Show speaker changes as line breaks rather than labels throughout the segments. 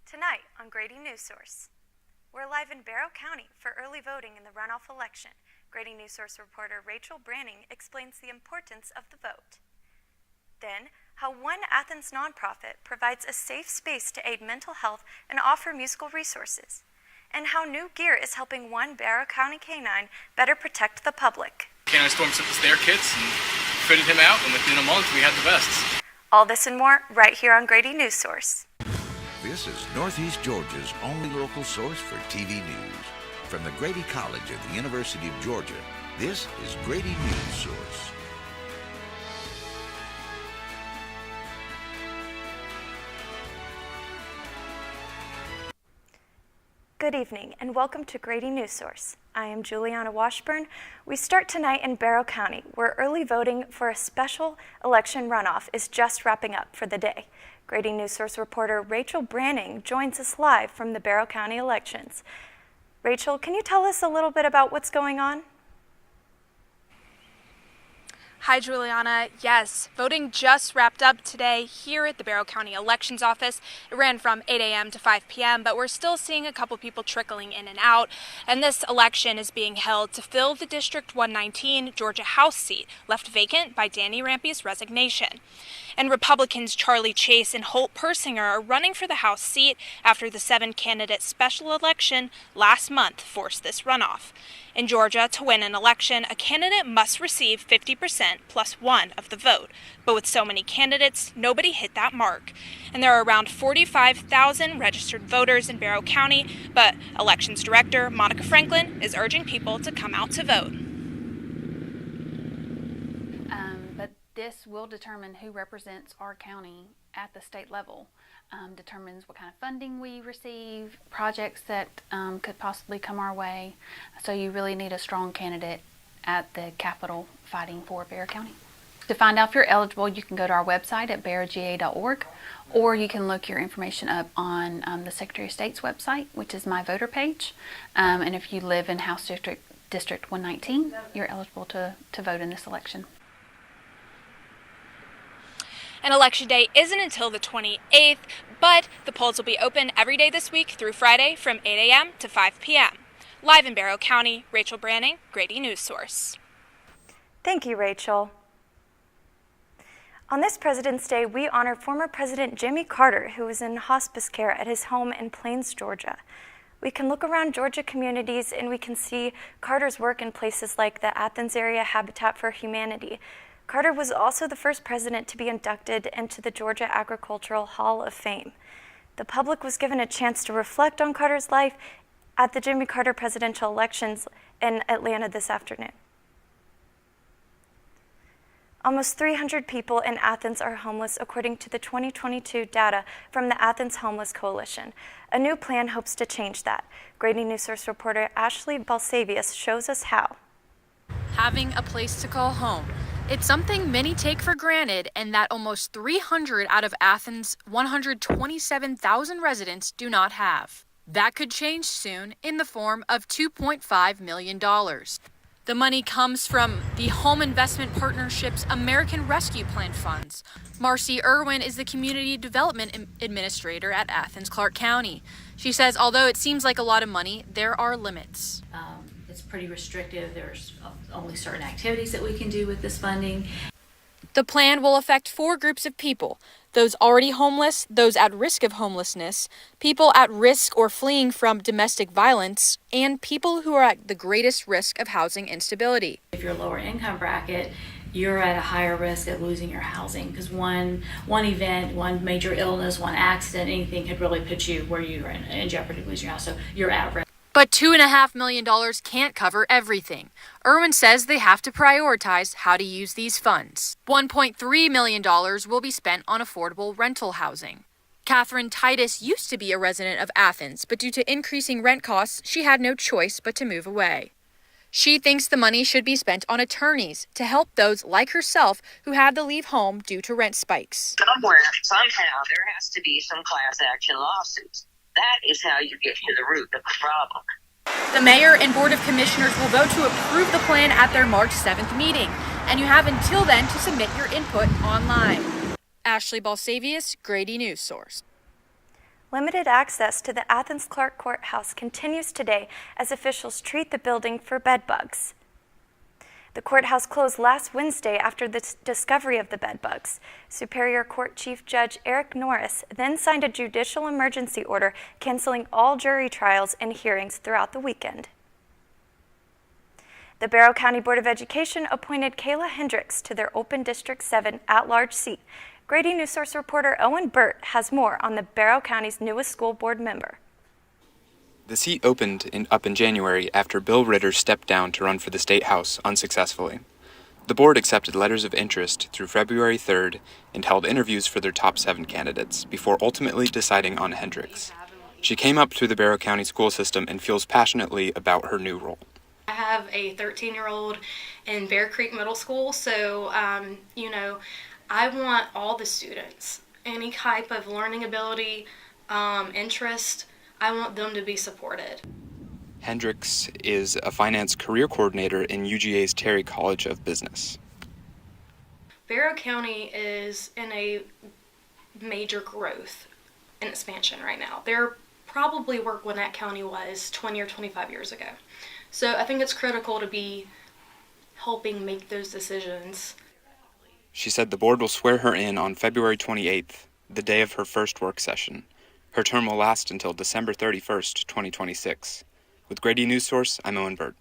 Tonight on Grady Newsource. We're live in Barrow County for early voting in the runoff election. Grady Newsource reporter Rachel Branning explains the importance of the vote. Then, how one Athens nonprofit provides a safe space to aid mental health and offer musical resources. And how new gear is helping one Barrow County canine better protect the public.
Canine Storm sent us their kits and fitted him out, and within a month we had the vests.
All this and more right here on Grady Newsource.
This is Northeast Georgia's only local source for TV news. From the Grady College of the University of Georgia, this is Grady Newsource.
Good evening and welcome to Grady Newsource. I am Juliana Washburn. We start tonight in Barrow County, where early voting for a special election runoff is just wrapping up for the day. Grady Newsource reporter Rachel Branning joins us live from the Barrow County elections. Rachel, can you tell us a little bit about what's going on?
Hi, Juliana. Yes, voting just wrapped up today here at the Barrow County Elections Office. It ran from 8 a.m. to 5 p.m., but we're still seeing a couple people trickling in and out. And this election is being held to fill the District 119 Georgia House seat left vacant by Danny Rampey's resignation. And Republicans Charlie Chase and Holt Persinger are running for the House seat after the 7-candidate special election last month forced this runoff. In Georgia, to win an election, a candidate must receive 50% plus one of the vote. But with so many candidates, nobody hit that mark. And there are around 45,000 registered voters in Barrow County, but Elections Director Monica Franklin is urging people to come out to vote.
But this will determine who represents our county at the state level. Determines what kind of funding we receive, projects that could possibly come our way. So you really need a strong candidate at the Capitol fighting for Barrow County. To find out if you're eligible, you can go to our website at barrowga.org, or you can look your information up on the Secretary of State's website, which is My Voter page. And if you live in House District 119, you're eligible to vote in this election.
And Election Day isn't until the 28th, but the polls will be open every day this week through Friday from 8 a.m. to 5 p.m. Live in Barrow County, Rachel Branning, Grady Newsource.
Thank you, Rachel. On this President's Day, we honor former President Jimmy Carter, who was in hospice care at his home in Plains, Georgia. We can look around Georgia communities and we can see Carter's work in places like the Athens area Habitat for Humanity. Carter was also the first president to be inducted into the Georgia Agricultural Hall of Fame. The public was given a chance to reflect on Carter's life at the Jimmy Carter presidential elections in Atlanta this afternoon. Almost 300 people in Athens are homeless, according to the 2022 data from the Athens Homeless Coalition. A new plan hopes to change that. Grady Newsource reporter Ashley Balsavius shows us how.
Having a place to call home. It's something many take for granted, and that almost 300 out of Athens' 127,000 residents do not have. That could change soon in the form of $2.5 million. The money comes from the Home Investment Partnership's American Rescue Plan funds. Marcy Irwin is the Community Development Administrator at Athens Clarke County. She says although it seems like a lot of money, there are limits.
It's pretty restrictive. There's only certain activities that we can do with this funding.
The plan will affect 4 groups of people: those already homeless, those at risk of homelessness, people at risk or fleeing from domestic violence, and people who are at the greatest risk of housing instability.
If you're lower income bracket, you're at a higher risk of losing your housing because one event, one major illness, one accident, anything could really put you where you're in jeopardy of losing your house. So you're at risk.
But $2.5 million can't cover everything. Irwin says they have to prioritize how to use these funds. $1.3 million will be spent on affordable rental housing. Catherine Titus used to be a resident of Athens, but due to increasing rent costs, she had no choice but to move away. She thinks the money should be spent on attorneys to help those like herself who had to leave home due to rent spikes.
Somewhere, somehow, there has to be some class action lawsuits. That is how you get to the root of the problem.
The mayor and board of commissioners will vote to approve the plan at their March 7th meeting. and you have until then to submit your input online. Ashley Balsavius, Grady Newsource.
Limited access to the Athens Clark Courthouse continues today as officials treat the building for bed bugs. The courthouse closed last Wednesday after the discovery of the bed bugs. Superior Court Chief Judge Eric Norris then signed a judicial emergency order canceling all jury trials and hearings throughout the weekend. The Barrow County Board of Education appointed Kayla Hendricks to their open District 7 at-large seat. Grady Newsource reporter Owen Burt has more on the Barrow County's newest school board member.
The seat opened up in January after Bill Ritter stepped down to run for the State House unsuccessfully. The board accepted letters of interest through February 3rd and held interviews for their top 7 candidates before ultimately deciding on Hendricks. She came up through the Barrow County school system and feels passionately about her new role.
I have a 13-year-old in Bear Creek Middle School, so, I want all the students, any type of learning ability, interest, I want them to be supported.
Hendricks is a finance career coordinator in UGA's Terry College of Business.
Barrow County is in a major growth and expansion right now. They're probably where Gwinnett County was 20 or 25 years ago. So I think it's critical to be helping make those decisions.
She said the board will swear her in on February 28th, the day of her first work session. Her term will last until December 31st, 2026. With Grady Newsource, I'm Owen Burt.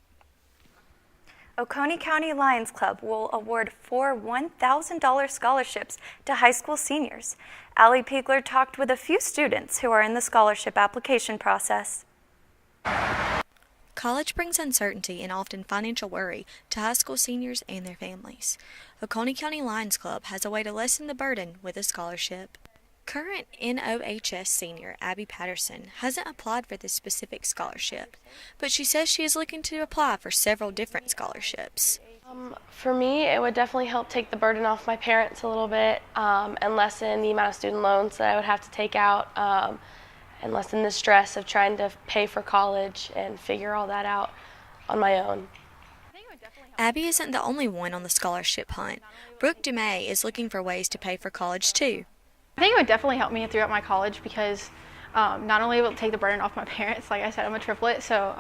Oconee County Lions Club will award 4 $1,000 scholarships to high school seniors. Allie Piegler talked with a few students who are in the scholarship application process.
College brings uncertainty and often financial worry to high school seniors and their families. Oconee County Lions Club has a way to lessen the burden with a scholarship. Current NOHS senior Abby Patterson hasn't applied for this specific scholarship, but she says she is looking to apply for several different scholarships.
For me, it would definitely help take the burden off my parents a little bit and lessen the amount of student loans that I would have to take out and lessen the stress of trying to pay for college and figure all that out on my own.
Abby isn't the only one on the scholarship hunt. Brooke Dumais is looking for ways to pay for college too.
I think it would definitely help me throughout my college because not only will it take the burden off my parents, like I said, I'm a triplet, so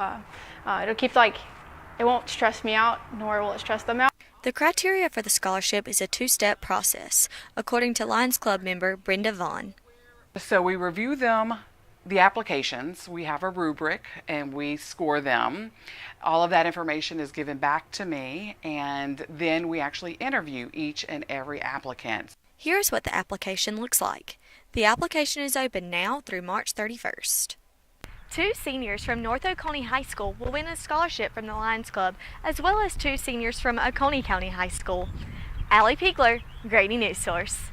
it'll keep it won't stress me out, nor will it stress them out.
The criteria for the scholarship is a 2-step process, according to Lions Club member Brenda Vaughn.
So we review the applications, we have a rubric, and we score them. All of that information is given back to me, and then we actually interview each and every applicant.
Here's what the application looks like. The application is open now through March 31st. 2 seniors from North Oconee High School will win a scholarship from the Lions Club, as well as 2 seniors from Oconee County High School. Allie Piegler, Grady Newsource.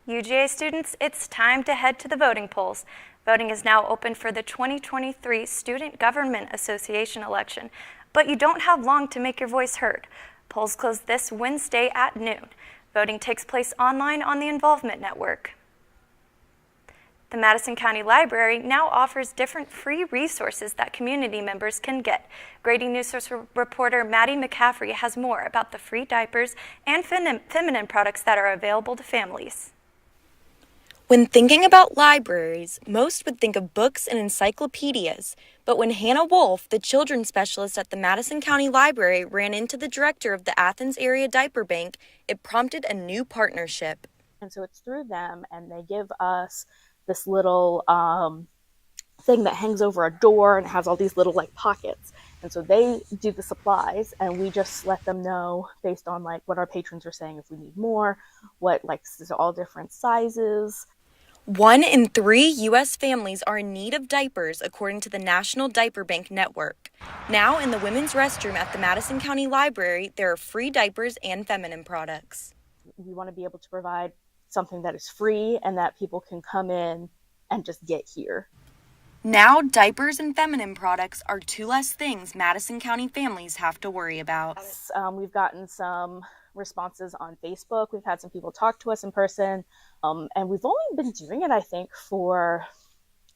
UGA students, it's time to head to the voting polls. Voting is now open for the 2023 Student Government Association election, but you don't have long to make your voice heard. Polls close this Wednesday at noon. Voting takes place online on the Involvement Network. The Madison County Library now offers different free resources that community members can get. Grady Newsource reporter Maddie McCaffrey has more about the free diapers and feminine products that are available to families.
When thinking about libraries, most would think of books and encyclopedias. But when Hannah Wolf, the children's specialist at the Madison County Library, ran into the director of the Athens Area Diaper Bank, it prompted a new partnership.
And so it's through them, and they give us this little thing that hangs over a door and has all these little pockets. And so they do the supplies, and we just let them know based on what our patrons are saying if we need more, what all different sizes.
1 in 3 U.S. families are in need of diapers, according to the National Diaper Bank Network. Now, in the women's restroom at the Madison County Library, there are free diapers and feminine products.
We want to be able to provide something that is free and that people can come in and just get here.
Now, diapers and feminine products are 2 less things Madison County families have to worry about.
We've gotten some responses on Facebook. We've had some people talk to us in person. And we've only been doing it, I think, for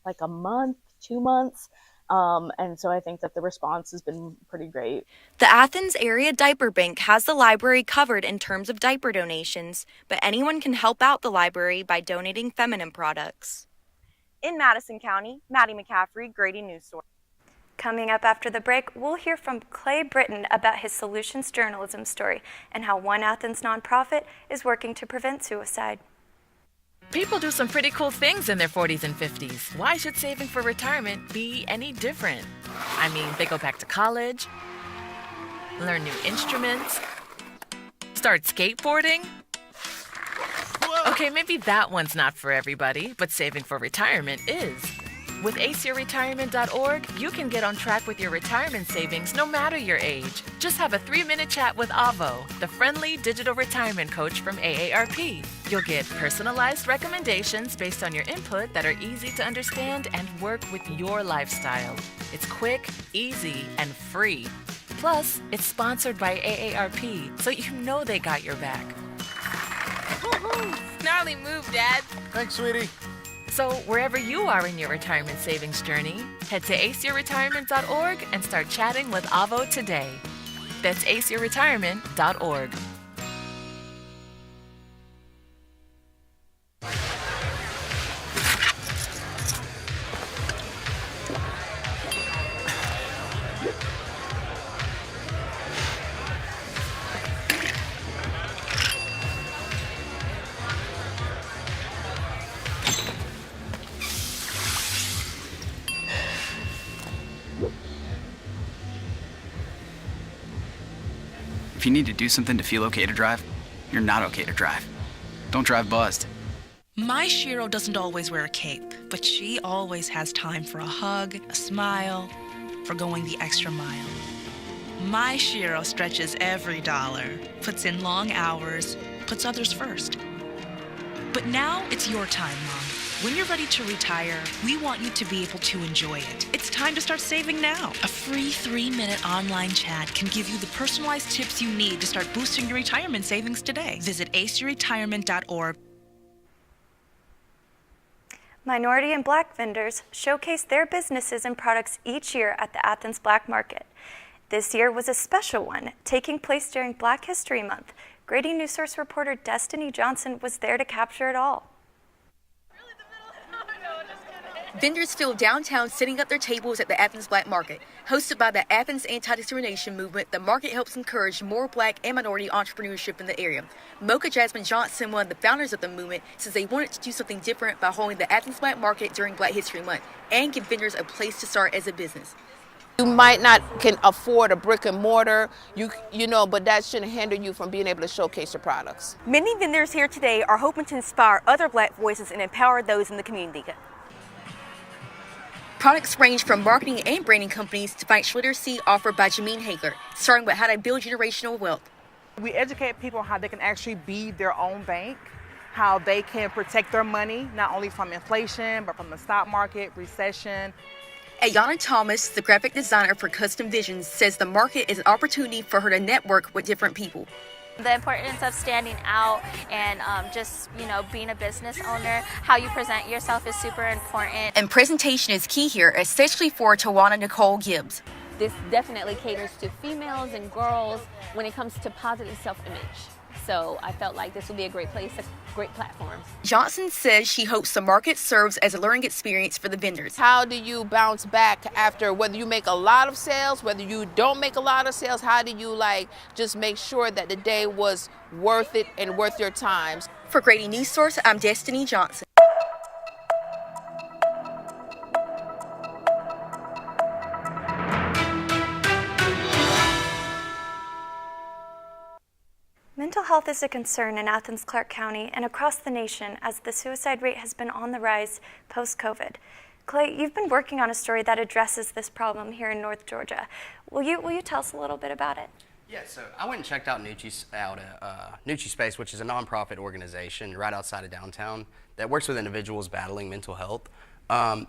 a month, 2 months. And so I think that the response has been pretty great.
The Athens Area Diaper Bank has the library covered in terms of diaper donations, but anyone can help out the library by donating feminine products. In Madison County, Maddie McCaffrey, Grady Newsource.
Coming up after the break, we'll hear from Clay Britton about his solutions journalism story and how one Athens nonprofit is working to prevent suicide.
People do some pretty cool things in their 40s and 50s. Why should saving for retirement be any different? I mean, they go back to college, learn new instruments, start skateboarding. Okay, maybe that one's not for everybody, but saving for retirement is. With aceyourretirement.org, you can get on track with your retirement savings no matter your age. Just have a 3-minute chat with Avo, the friendly digital retirement coach from AARP. You'll get personalized recommendations based on your input that are easy to understand and work with your lifestyle. It's quick, easy, and free. Plus, it's sponsored by AARP, so you know they got your back.
Gnarly move, Dad.
Thanks, sweetie.
So wherever you are in your retirement savings journey, head to aceyourretirement.org and start chatting with Avo today. That's aceyourretirement.org.
If you need to do something to feel okay to drive, you're not okay to drive. Don't drive buzzed.
My Shiro doesn't always wear a cape, but she always has time for a hug, a smile, for going the extra mile. My Shiro stretches every dollar, puts in long hours, puts others first. But now it's your time, Mom. When you're ready to retire, we want you to be able to enjoy it. It's time to start saving now. A free 3-minute online chat can give you the personalized tips you need to start boosting your retirement savings today. Visit aceyourretirement.org.
Minority and Black vendors showcase their businesses and products each year at the Athens Black Market. This year was a special one, taking place during Black History Month. Grady Newsource reporter Destiny Johnson was there to capture it all.
Vendors filled downtown setting up their tables at the Athens Black Market. Hosted by the Athens Anti-Discrimination Movement, the market helps encourage more Black and minority entrepreneurship in the area. Mocha Jasmine Johnson, one of the founders of the movement, says they wanted to do something different by holding the Athens Black Market during Black History Month and give vendors a place to start as a business.
You might not can afford a brick and mortar, you know, but that shouldn't hinder you from being able to showcase your products.
Many vendors here today are hoping to inspire other Black voices and empower those in the community. Products range from marketing and branding companies to financial literacy offered by Jameen Hagler, starting with how to build generational wealth.
We educate people on how they can actually be their own bank, how they can protect their money, not only from inflation, but from the stock market, recession.
Ayana Thomas, the graphic designer for Custom Visions, says the market is an opportunity for her to network with different people.
The importance of standing out and just, being a business owner, how you present yourself is super important.
And presentation is key here, especially for Tawana Nicole Gibbs.
This definitely caters to females and girls when it comes to positive self-image. So I felt like this would be a great place, a great platform.
Johnson says she hopes the market serves as a learning experience for the vendors.
How do you bounce back after whether you make a lot of sales, whether you don't make a lot of sales? How do you just make sure that the day was worth it and worth your time?
For Grady Newsource, I'm Destiny Johnson.
Mental health is a concern in Athens, Clarke County, and across the nation as the suicide rate has been on the rise post-COVID. Clay, you've been working on a story that addresses this problem here in North Georgia. Will you tell us a little bit about it?
Yeah, so I went and checked out Nucci Space, which is a nonprofit organization right outside of downtown that works with individuals battling mental health.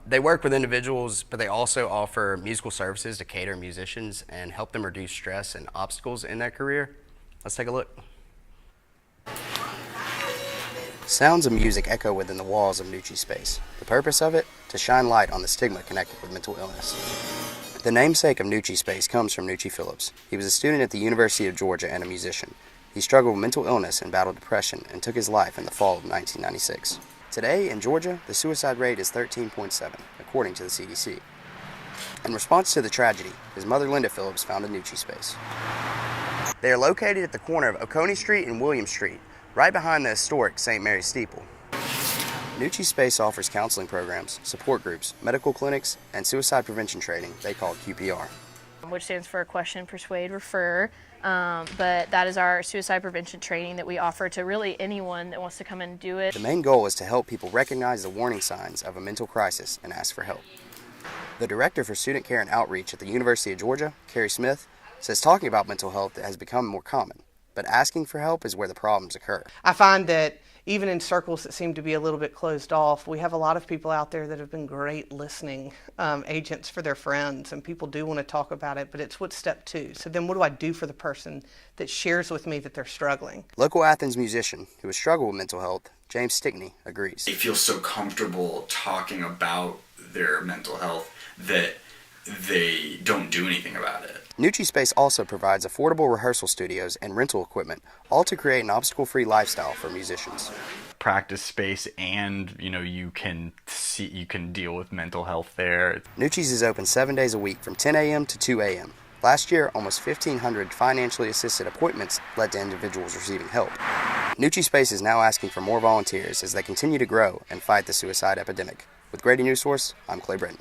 They work with individuals, but they also offer musical services to cater musicians and help them reduce stress and obstacles in their career. Let's take a look. Sounds of music echo within the walls of Nucci Space. The purpose of it? To shine light on the stigma connected with mental illness. The namesake of Nucci Space comes from Nucci Phillips. He was a student at the University of Georgia and a musician. He struggled with mental illness and battled depression and took his life in the fall of 1996. Today, in Georgia, the suicide rate is 13.7, according to the CDC. In response to the tragedy, his mother, Linda Phillips, founded Nucci Space. They are located at the corner of Oconee Street and William Street, right behind the historic St. Mary's Steeple. Nucci Space offers counseling programs, support groups, medical clinics, and suicide prevention training they call QPR.
Which stands for Question, Persuade, Refer. But that is our suicide prevention training that we offer to really anyone that wants to come and do it.
The main goal is to help people recognize the warning signs of a mental crisis and ask for help. The Director for Student Care and Outreach at the University of Georgia, Carrie Smith, says talking about mental health has become more common, but asking for help is where the problems occur.
I find that even in circles that seem to be a little bit closed off, we have a lot of people out there that have been great listening agents for their friends, and people do want to talk about it, but it's what's step 2. So then what do I do for the person that shares with me that they're struggling?
Local Athens musician who has struggled with mental health, James Stickney, agrees.
They feel so comfortable talking about their mental health that they don't do anything about it.
Nucci Space also provides affordable rehearsal studios and rental equipment, all to create an obstacle-free lifestyle for musicians.
Practice space, and you can deal with mental health there.
Nucci's is open 7 days a week from 10 a.m. to 2 a.m. Last year, almost 1,500 financially assisted appointments led to individuals receiving help. Nucci Space is now asking for more volunteers as they continue to grow and fight the suicide epidemic. With Grady Newsource, I'm Clay Britton.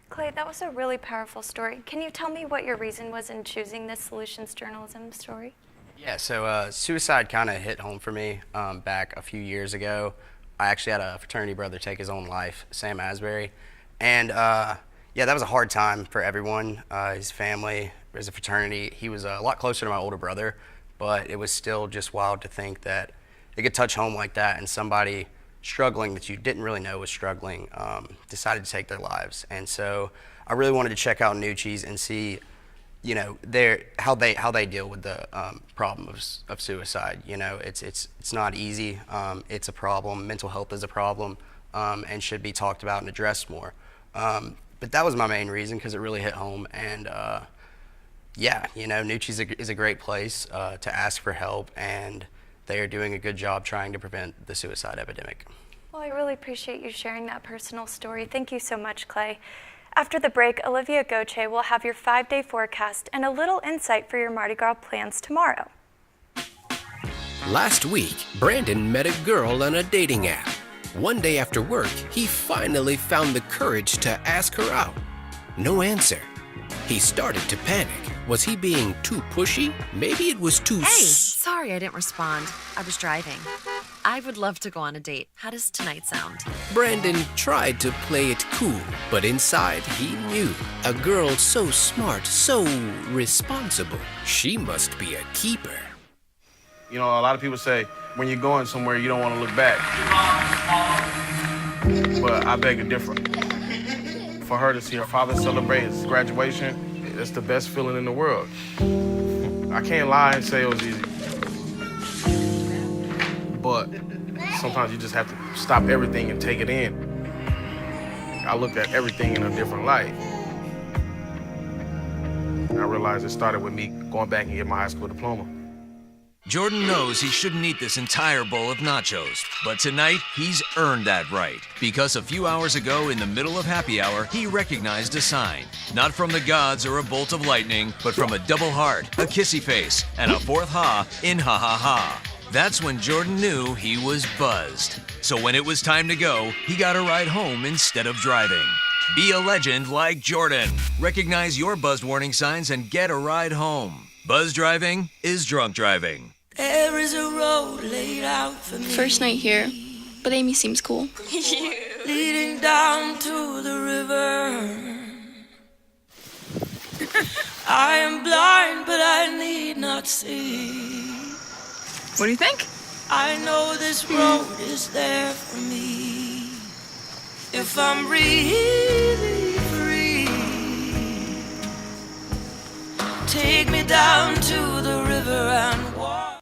Clay, that was a really powerful story. Can you tell me what your reason was in choosing this solutions journalism story?
Yeah, so suicide kind of hit home for me back a few years ago. I actually had a fraternity brother take his own life, Sam Asbury. And yeah, that was a hard time for everyone, his family, his fraternity. He was a lot closer to my older brother, but it was still just wild to think that it could touch home like that and somebody struggling that you didn't really know was struggling decided to take their lives. And so I really wanted to check out Nucci's and see, how they deal with the problem of suicide. It's not easy. It's a problem. Mental health is a problem, and should be talked about and addressed more. But that was my main reason because it really hit home. And yeah, Nucci's is a great place to ask for help, and they are doing a good job trying to prevent the suicide epidemic.
Well, I really appreciate you sharing that personal story. Thank you so much, Clay. After the break, Olivia Goche will have your 5-day forecast and a little insight for your Mardi Gras plans tomorrow.
Last week, Brandon met a girl on a dating app. One day after work, he finally found the courage to ask her out. No answer. He started to panic. Was he being too pushy? Maybe it was too...
Hey, sorry I didn't respond. I was driving. I would love to go on a date. How does tonight sound?
Brandon tried to play it cool, but inside he knew. A girl so smart, so responsible. She must be a keeper.
A lot of people say, when you're going somewhere, you don't want to look back. But I beg to differ. For her to see her father celebrate his graduation, it's the best feeling in the world. I can't lie and say it was easy. But sometimes you just have to stop everything and take it in. I looked at everything in a different light. And I realized it started with me going back and getting my high school diploma.
Jordan knows he shouldn't eat this entire bowl of nachos, but tonight he's earned that right. Because a few hours ago in the middle of happy hour, he recognized a sign. Not from the gods or a bolt of lightning, but from a double heart, a kissy face, and a fourth ha in ha ha ha. That's when Jordan knew he was buzzed. So when it was time to go, he got a ride home instead of driving. Be a legend like Jordan. Recognize your buzzed warning signs and get a ride home. Buzz driving is drunk driving.
There is a road laid out for me.
First night here, but Amy seems cool.
Leading down to the river. I am blind, but I need not see.
What do you think?
I know this road is there for me. If I'm really free, take me down to the river and walk.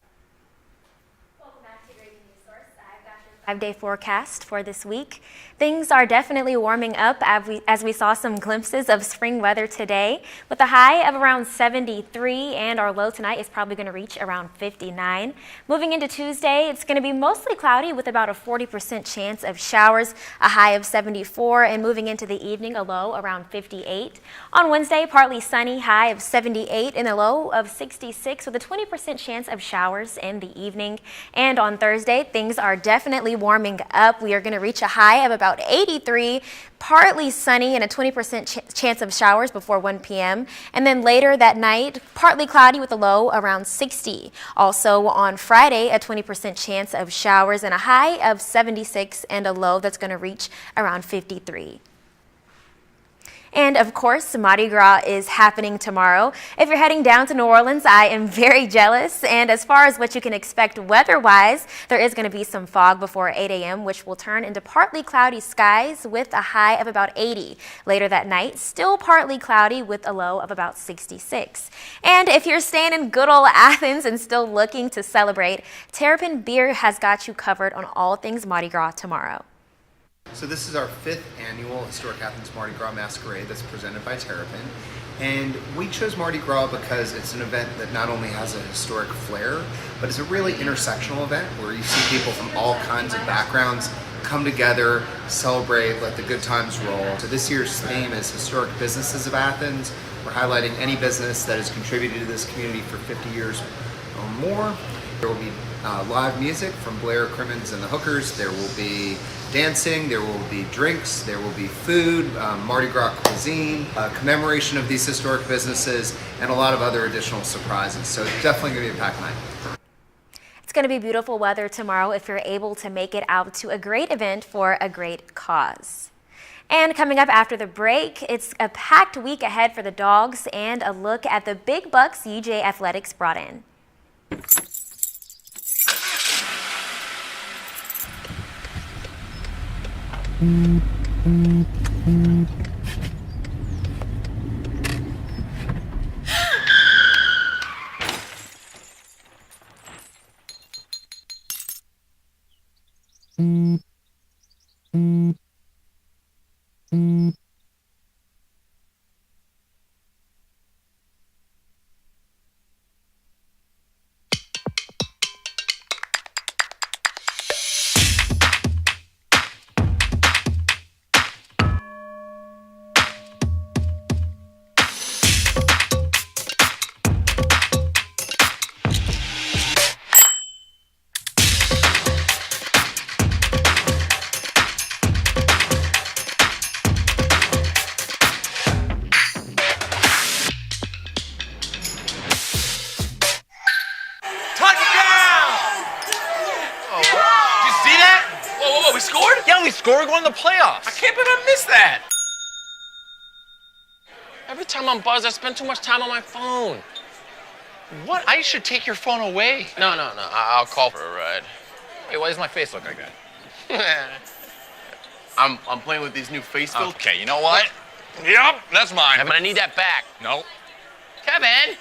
Welcome back to Grady Newsource. I've got
5-day forecast for this week. Things are definitely warming up as we saw some glimpses of spring weather today, with a high of around 73, and our low tonight is probably going to reach around 59. Moving into Tuesday, it's going to be mostly cloudy with about a 40% chance of showers, a high of 74, and moving into the evening, a low around 58. On Wednesday, partly sunny, high of 78 and a low of 66 with a 20% chance of showers in the evening. And on Thursday, things are definitely warming up. We are going to reach a high of about 83, partly sunny and a 20% chance of showers before 1 p.m. And then later that night, partly cloudy with a low around 60. Also on Friday, a 20% chance of showers and a high of 76 and a low that's going to reach around 53. And of course, Mardi Gras is happening tomorrow. If you're heading down to New Orleans, I am very jealous. And as far as what you can expect weather-wise, there is going to be some fog before 8 a.m., which will turn into partly cloudy skies with a high of about 80. Later that night, still partly cloudy with a low of about 66. And if you're staying in good old Athens and still looking to celebrate, Terrapin Beer has got you covered on all things Mardi Gras tomorrow.
So this is our 5th annual Historic Athens Mardi Gras Masquerade that's presented by Terrapin. And we chose Mardi Gras because it's an event that not only has a historic flair, but it's a really intersectional event where you see people from all kinds of backgrounds come together, celebrate, let the good times roll. So this year's theme is Historic Businesses of Athens. We're highlighting any business that has contributed to this community for 50 years or more. There will be live music from Blair Crimmins and the Hookers. There will be dancing, there will be drinks, there will be food, Mardi Gras cuisine, commemoration of these historic businesses, and a lot of other additional surprises. So it's definitely going to be a packed night.
It's going to be beautiful weather tomorrow if you're able to make it out to a great event for a great cause. And coming up after the break, it's a packed week ahead for the Dogs and a look at the big bucks UJ Athletics brought in.
Score going to the playoffs. I can't believe I missed that. Every time I'm buzzed, I spend too much time on my phone. What? I should take your phone away. No. I'll call for a ride. Wait, why does my face look like that? I'm playing with these new face filters. Okay, you know what? Yep, that's mine. Kevin, I need that back. No. Kevin!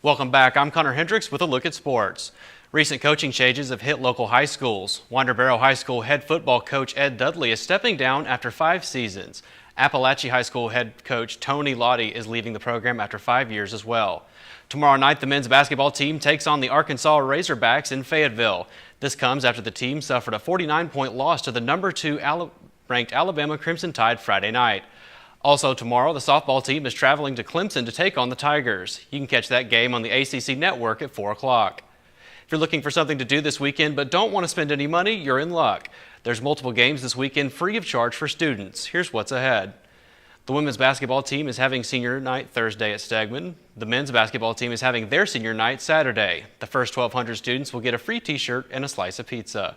Welcome back. I'm Connor Hendricks with a look at sports. Recent coaching changes have hit local high schools. Winder Barrow High School head football coach Ed Dudley is stepping down after 5 seasons. Appalachia High School head coach Tony Lottie is leaving the program after 5 years as well. Tomorrow night, the men's basketball team takes on the Arkansas Razorbacks in Fayetteville. This comes after the team suffered a 49-point loss to the number 2 ranked Alabama Crimson Tide Friday night. Also tomorrow, the softball team is traveling to Clemson to take on the Tigers. You can catch that game on the ACC Network at 4 o'clock. If you're looking for something to do this weekend but don't want to spend any money, you're in luck. There's multiple games this weekend free of charge for students. Here's what's ahead. The women's basketball team is having senior night Thursday at Stegman. The men's basketball team is having their senior night Saturday. The first 1,200 students will get a free t-shirt and a slice of pizza.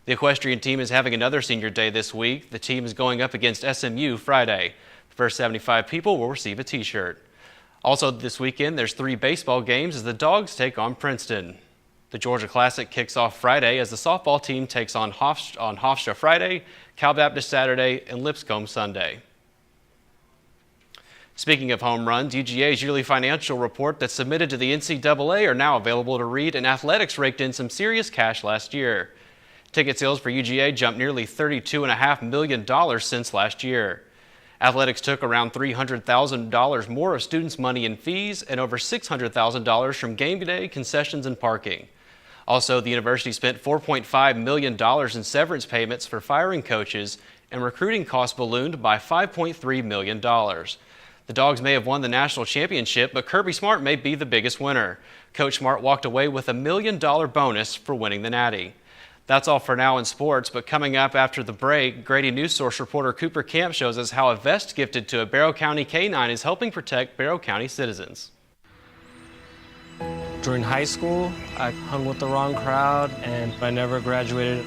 The equestrian team is having another senior day this week. The team is going up against SMU Friday. The first 75 people will receive a t-shirt. Also this weekend, there's 3 baseball games as the Dogs take on Princeton. The Georgia Classic kicks off Friday as the softball team takes on Hofstra Friday, Cal Baptist Saturday, and Lipscomb Sunday. Speaking of home runs, UGA's yearly financial report that's submitted to the NCAA are now available to read, and athletics raked in some serious cash last year. Ticket sales for UGA jumped nearly $32.5 million since last year. Athletics took around $300,000 more of students' money in fees and over $600,000 from game day, concessions, and parking. Also, the university spent $4.5 million in severance payments for firing coaches, and recruiting costs ballooned by $5.3 million. The Dogs may have won the national championship, but Kirby Smart may be the biggest winner. Coach Smart walked away with $1 million bonus for winning the Natty. That's all for now in sports, but coming up after the break, Grady Newsource reporter Cooper Camp shows us how a vest gifted to a Barrow County K-9 is helping protect Barrow County citizens.
During high school, I hung with the wrong crowd and I never graduated.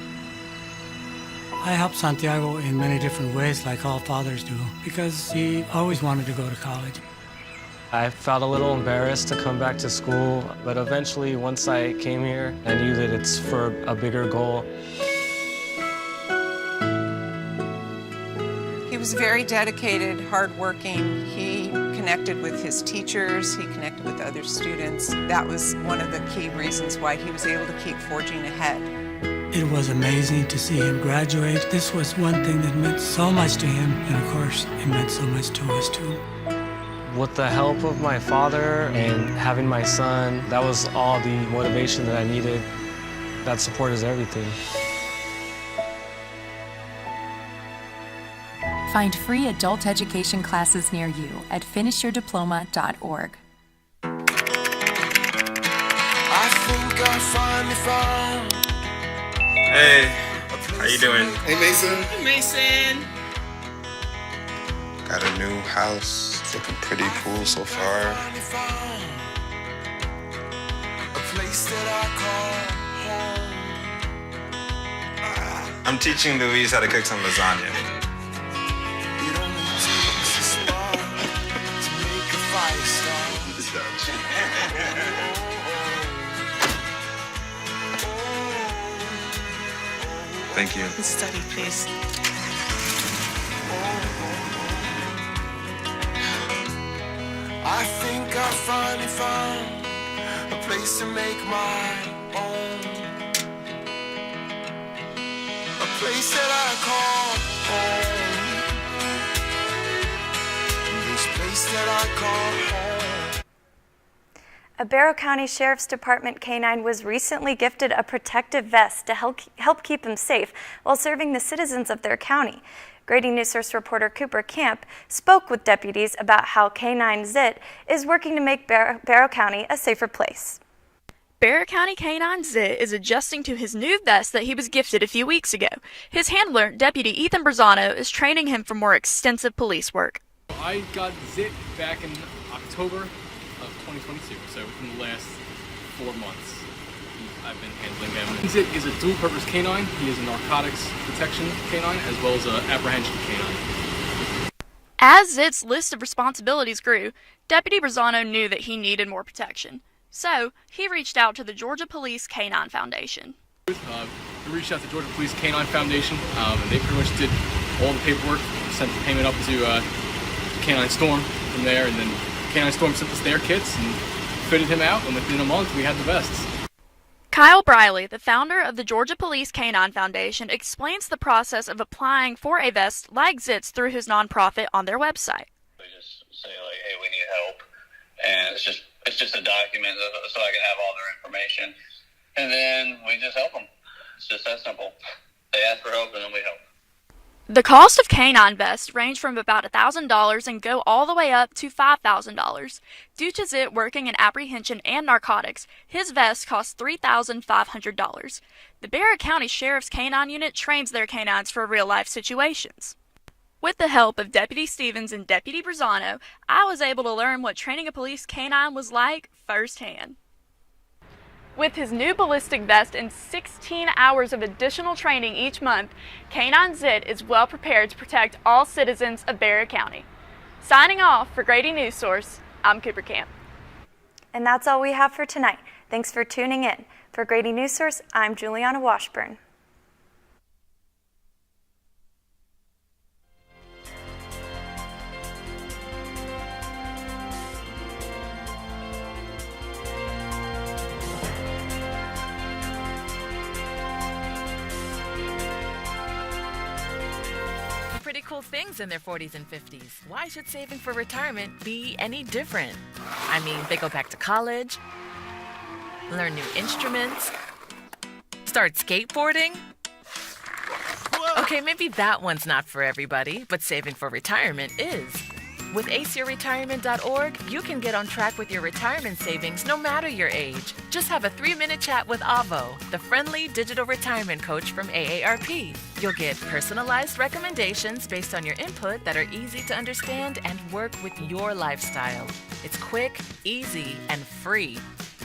I helped Santiago in many different ways, like all fathers do, because he always wanted to go to college.
I felt a little embarrassed to come back to school, but eventually, once I came here, I knew that it's for a bigger goal.
He was very dedicated, hardworking. He connected with his teachers, he connected with other students. That was one of the key reasons why he was able to keep forging ahead.
It was amazing to see him graduate. This was one thing that meant so much to him, and of course, it meant so much to us too.
With the help of my father and having my son, that was all the motivation that I needed. That support is everything.
Find free adult education classes near you at finishyourdiploma.org.
I think I finally found.
Hey, how you doing?
Hey, Mason.
Hey, Mason.
Got a new house. It's looking pretty cool so far. I'm teaching Louise how to cook some lasagna. Thank you.
Study, please.
I think I finally found a place to make my own. A place that I call home. This place that I call home.
A Barrow County Sheriff's Department K-9 was recently gifted a protective vest to help keep them safe while serving the citizens of their county. Grady Newsource reporter Cooper Camp spoke with deputies about how K-9 ZIT is working to make Barrow County a safer place.
Barrow County K-9 ZIT is adjusting to his new vest that he was gifted a few weeks ago. His handler, Deputy Ethan Brazano, is training him for more extensive police work.
I got ZIT back in October of 2022, so within the last 4 months. I've been handling him. ZIT is a dual-purpose canine. He is a narcotics detection canine as well as an apprehension canine.
As ZIT's list of responsibilities grew, Deputy Brazano knew that he needed more protection. So, he reached out to the Georgia Police Canine Foundation.
We reached out to Georgia Police Canine Foundation, and they pretty much did all the paperwork, sent the payment up to Canine Storm from there, and then Canine Storm sent us their kits and fitted him out, and within a month we had the vests.
Kyle Briley, the founder of the Georgia Police Canine Foundation, explains the process of applying for a vest like ZIT's through his nonprofit on their website.
They just say, like, hey, we need help, and it's just a document so I can have all their information, and then we just help them. It's just that simple. They ask for help, and then we help.
The cost of canine vests range from about $1,000 and go all the way up to $5,000. Due to ZIT working in apprehension and narcotics, his vest costs $3,500. The Barrow County Sheriff's Canine Unit trains their canines for real-life situations. With the help of Deputy Stevens and Deputy Brazano, I was able to learn what training a police canine was like firsthand. With his new ballistic vest and 16 hours of additional training each month, Canine Zit is well prepared to protect all citizens of Barrow County. Signing off for Grady Newsource, I'm Cooper Camp.
And that's all we have for tonight. Thanks for tuning in. For Grady Newsource, I'm Juliana Washburn.
Pretty cool things in their 40s and 50s. Why should saving for retirement be any different? I mean, they go back to college, learn new instruments, start skateboarding. Okay, maybe that one's not for everybody, but saving for retirement is. With aceyourretirement.org, you can get on track with your retirement savings no matter your age. Just have a 3-minute chat with Avo, the friendly digital retirement coach from AARP. You'll get personalized recommendations based on your input that are easy to understand and work with your lifestyle. It's quick, easy, and free.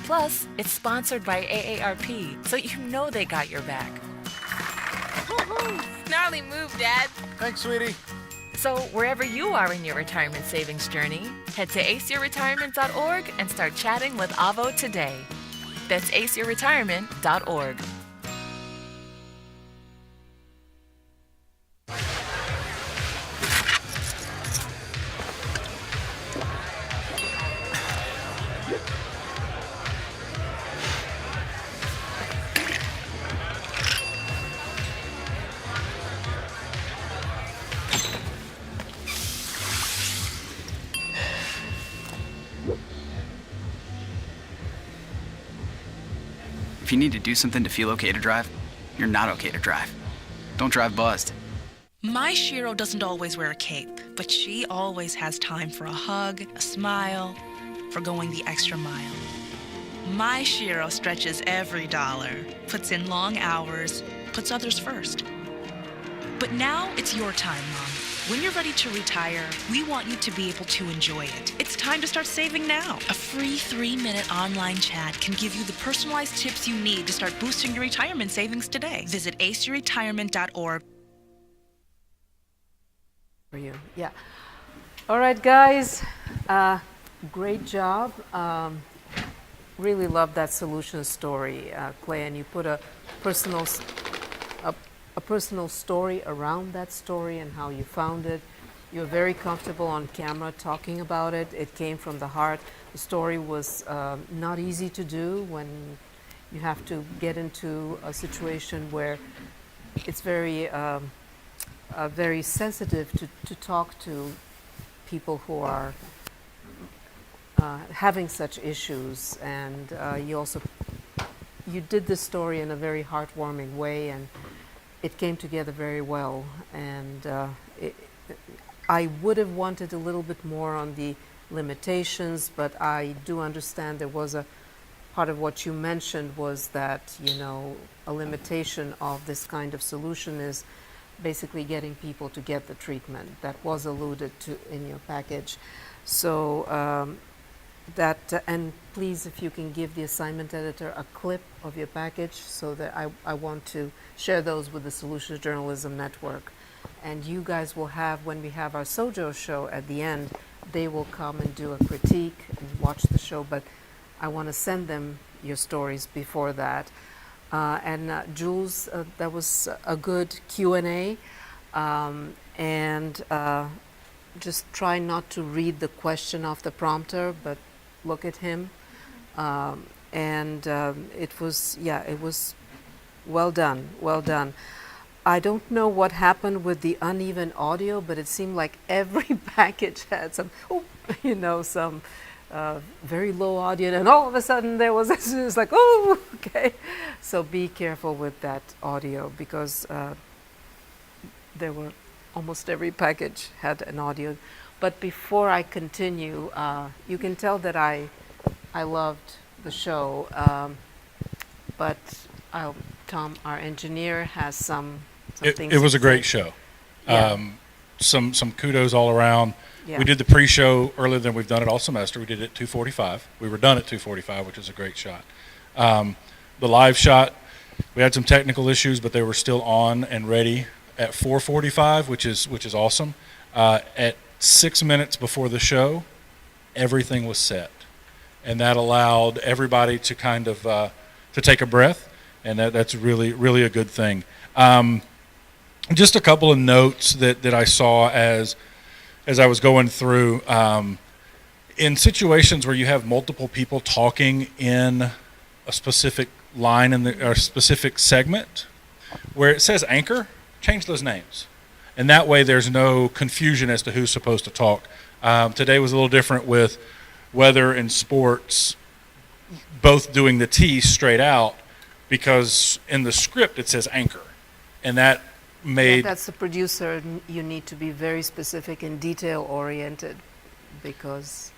Plus, it's sponsored by AARP, so you know they got your back. Woohoo! Gnarly move, Dad.
Thanks, sweetie.
So wherever you are in your retirement savings journey, head to aceyourretirement.org and start chatting with Avo today. That's aceyourretirement.org.
If you need to do something to feel okay to drive, you're not okay to drive. Don't drive buzzed.
My Shiro doesn't always wear a cape, but she always has time for a hug, a smile, for going the extra mile. My Shiro stretches every dollar, puts in long hours, puts others first. But now it's your time, Mom. When you're ready to retire, we want you to be able to enjoy it. It's time to start saving now. A free 3-minute online chat can give you the personalized tips you need to start boosting your retirement savings today. Visit aceyourretirement.org.
For you, yeah. All right, guys, great job. Really love that solution story, Clay, and you put a personal story around that story and how you found it. You're very comfortable on camera talking about it. It came from the heart. The story was not easy to do when you have to get into a situation where it's very, very sensitive to talk to people who are having such issues. And you did this story in a very heartwarming way, and it came together very well. And I would have wanted a little bit more on the limitations, but I do understand there was a part of what you mentioned was that, you know, a limitation of this kind of solution is basically getting people to get the treatment. That was alluded to in your package. So and please, if you can give the assignment editor a clip of your package so that I want to share those with the Solutions Journalism Network. And you guys will have, when we have our Sojo show at the end, they will come and do a critique and watch the show, but I want to send them your stories before that. Jules, that was a good Q&A, just try not to read the question off the prompter, but look at him. It was well done, well done. I don't know what happened with the uneven audio, but it seemed like every package had some very low audio, and all of a sudden there was this, it's like, oh, okay. So be careful with that audio, because there were almost every package had an audio. But before I continue, you can tell that I loved the show, but Tom, our engineer, has something.
It was a great show.
Yeah.
some kudos all around.
Yeah.
We did the pre-show earlier than we've done it all semester. We did it at 2:45. We were done at 2:45, which is a great shot. The live shot, we had some technical issues, but they were still on and ready at 4:45, which is awesome. At 6 minutes before the show, everything was set, and that allowed everybody to kind of to take a breath, and that's really a good thing. Just a couple of notes that I saw as I was going through. In situations where you have multiple people talking in a specific line or a specific segment, where it says anchor, change those names. And that way there's no confusion as to who's supposed to talk. Today was a little different with weather and sports both doing the T straight out, because in the script it says anchor. And that made...
That's the producer. You need to be very specific and detail-oriented, because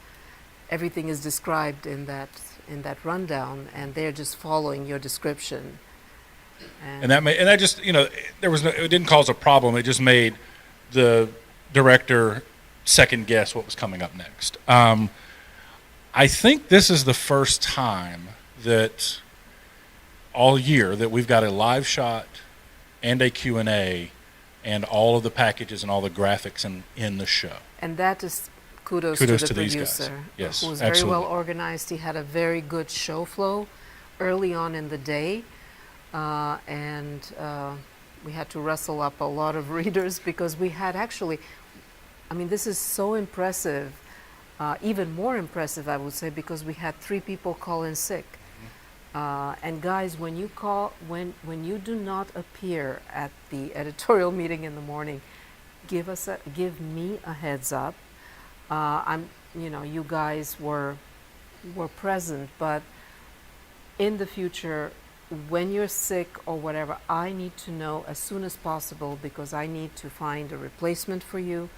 everything is described in that rundown, and they're just following your description.
And that just, it didn't cause a problem. It just made the director second guess what was coming up next. I think this is the first time that all year that we've got a live shot and a Q&A and all of the packages and all the graphics in the show.
And that is kudos to the
these guys.
producer,
Yes,
who was
absolutely.
very well organized. He had a very good show flow early on in the day. And we had to wrestle up a lot of readers, because we had actually, this is so impressive, even more impressive, I would say, because we had 3 people call in sick. And guys, when you do not appear at the editorial meeting in the morning, give me a heads up. You guys were present, but in the future, when you're sick or whatever, I need to know as soon as possible, because I need to find a replacement for you.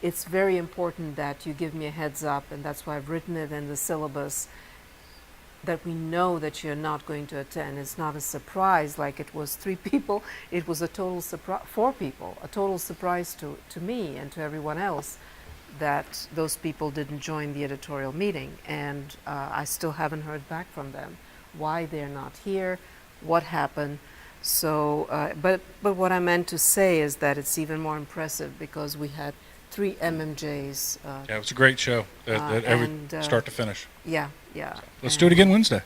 It's very important that you give me a heads up, and that's why I've written it in the syllabus, that we know that you're not going to attend. It's not a surprise like it was 3 people. It was a total surprise, 4 people, a total surprise to me and to everyone else, that those people didn't join the editorial meeting. And I still haven't heard back from them, why they're not here, what happened. So, but what I meant to say is that it's even more impressive because we had 3 MMJs.
Yeah, it was a great show, every start to finish.
Yeah.
So let's do it again Wednesday.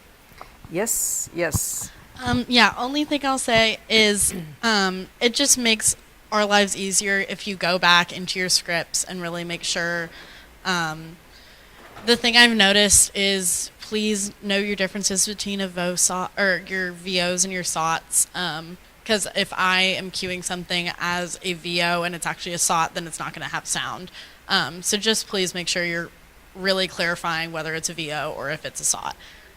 Yes.
Only thing I'll say is it just makes our lives easier if you go back into your scripts and really make sure. The thing I've noticed is, please know your differences between your VOs and your SOTs. Because if I am cueing something as a VO and it's actually a SOT, then it's not going to have sound. So just please make sure you're really clarifying whether it's a VO or if it's a SOT.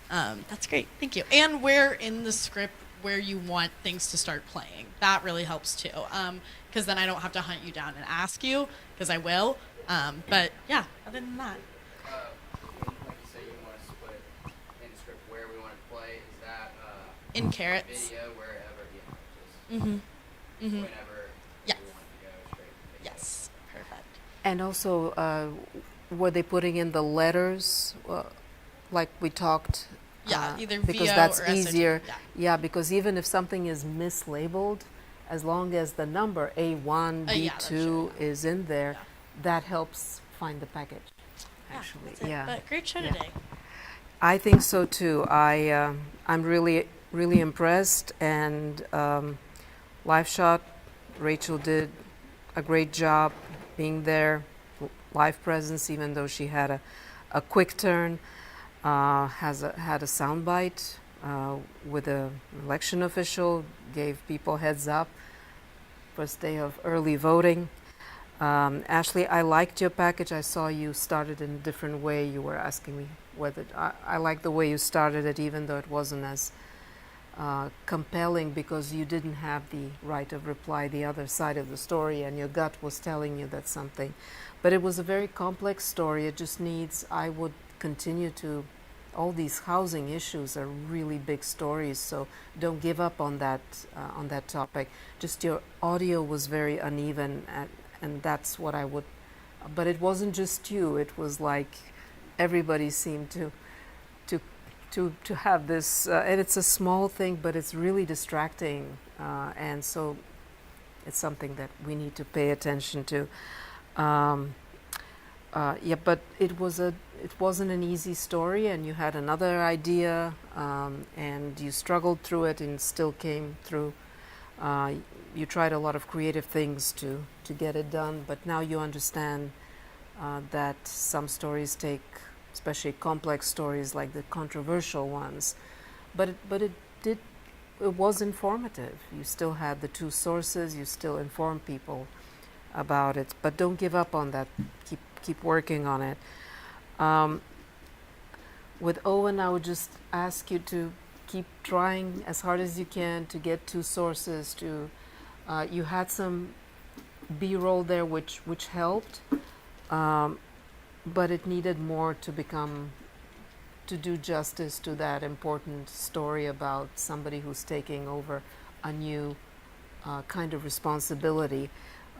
That's great. Thank you. And where in the script where you want things to start playing. That really helps too. Because then I don't have to hunt you down and ask you, because I will. But yeah, other than that.
When you say you want to split in script where we want to play, is that
in carrots?
Video, wherever, just
whenever
we want
yes.
to go straight to video.
Yes, perfect.
And also, were they putting in the letters, like we talked?
Yeah, either
because
VO
that's
or SOT.
easier. Yeah, because even if something is mislabeled, as long as the number A1, B2 is in there, that helps find the package. Actually,
yeah. But great show today.
I think so too. I'm really impressed, and live shot, Rachel did a great job being there, live presence, even though she had a quick turn. Had a soundbite with an election official, gave people heads up. First day of early voting. Ashley, I liked your package. I saw you started in a different way. You were asking me whether I like the way you started it, even though it wasn't as compelling, because you didn't have the right of reply, the other side of the story, and your gut was telling you that something. But it was a very complex story. It just needs, I would continue to all these housing issues are really big stories, so don't give up on that topic. Just your audio was very uneven, and that's what I would. But it wasn't just you. It was like everybody seemed to have this, and it's a small thing, but it's really distracting, and so it's something that we need to pay attention to. Yeah, but it wasn't an easy story, and you had another idea, and you struggled through it and still came through. You tried a lot of creative things to get it done, but now you understand that some stories take, especially complex stories like the controversial ones, but it was informative. You still had the two sources. You still informed people about it, but don't give up on that. Keep working on it. With Owen, I would just ask you to keep trying as hard as you can to get two sources. You had some B-roll there, which helped, but it needed more to do justice to that important story about somebody who's taking over a new kind of responsibility.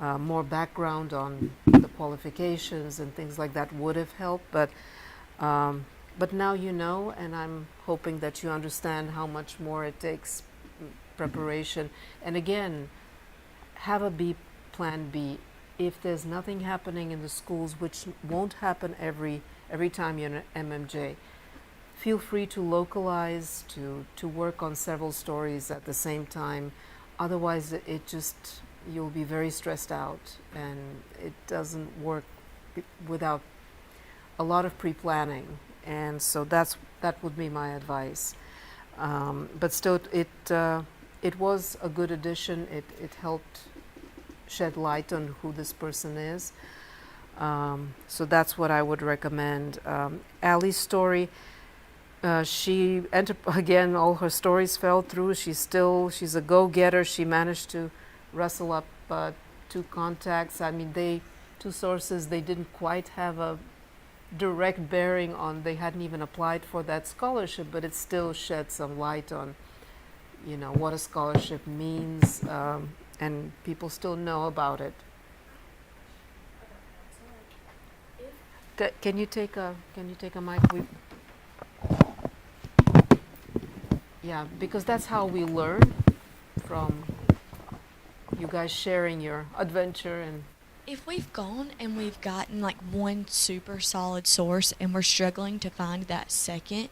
More background on the qualifications and things like that would have helped, but now you know, and I'm hoping that you understand how much more it takes preparation. And again, have a plan B. If there's nothing happening in the schools, which won't happen every time you're in an MMJ, feel free to localize, to work on several stories at the same time. Otherwise, you'll be very stressed out, and it doesn't work without a lot of pre-planning. And so that would be my advice. But still, it was a good addition. It helped shed light on who this person is. So that's what I would recommend. Allie's story, again, all her stories fell through. She's a go-getter. She managed to rustle up two contacts. I mean, two sources, they didn't quite have a direct bearing on, they hadn't even applied for that scholarship, but it still shed some light on, what a scholarship means, and people still know about it. Can you take a mic? Yeah, because that's how we learn, from you guys sharing your adventure. And
if we've gone and we've gotten like one super solid source and we're struggling to find that second,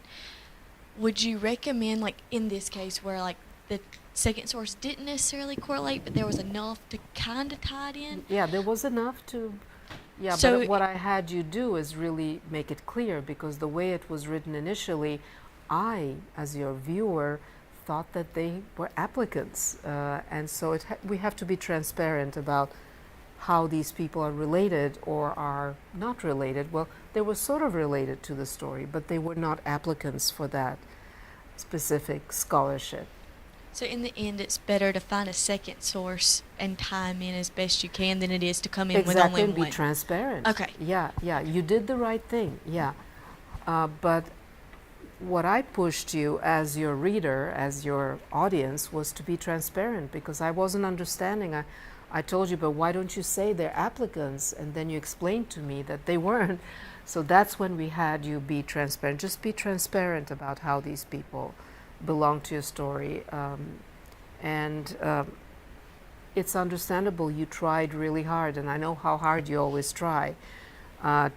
would you recommend, like in this case where like the second source didn't necessarily correlate, but there was enough to kind of tie it in?
Yeah, there was enough to, yeah,
so
but what I had you do is really make it clear, because the way it was written initially, I, as your viewer, thought that they were applicants, and so we have to be transparent about how these people are related or are not related. Well, they were sort of related to the story, but they were not applicants for that specific scholarship.
So in the end, it's better to find a second source and tie them in as best you can than it is to come in with only
and
one.
be transparent.
Okay.
Yeah, you did the right thing. Yeah, but what I pushed you as your reader, as your audience, was to be transparent, because I wasn't understanding. I told you, but why don't you say they're applicants? And then you explained to me that they weren't. So that's when we had you be transparent. Just be transparent about how these people belong to your story. It's understandable. You tried really hard, and I know how hard you always try. And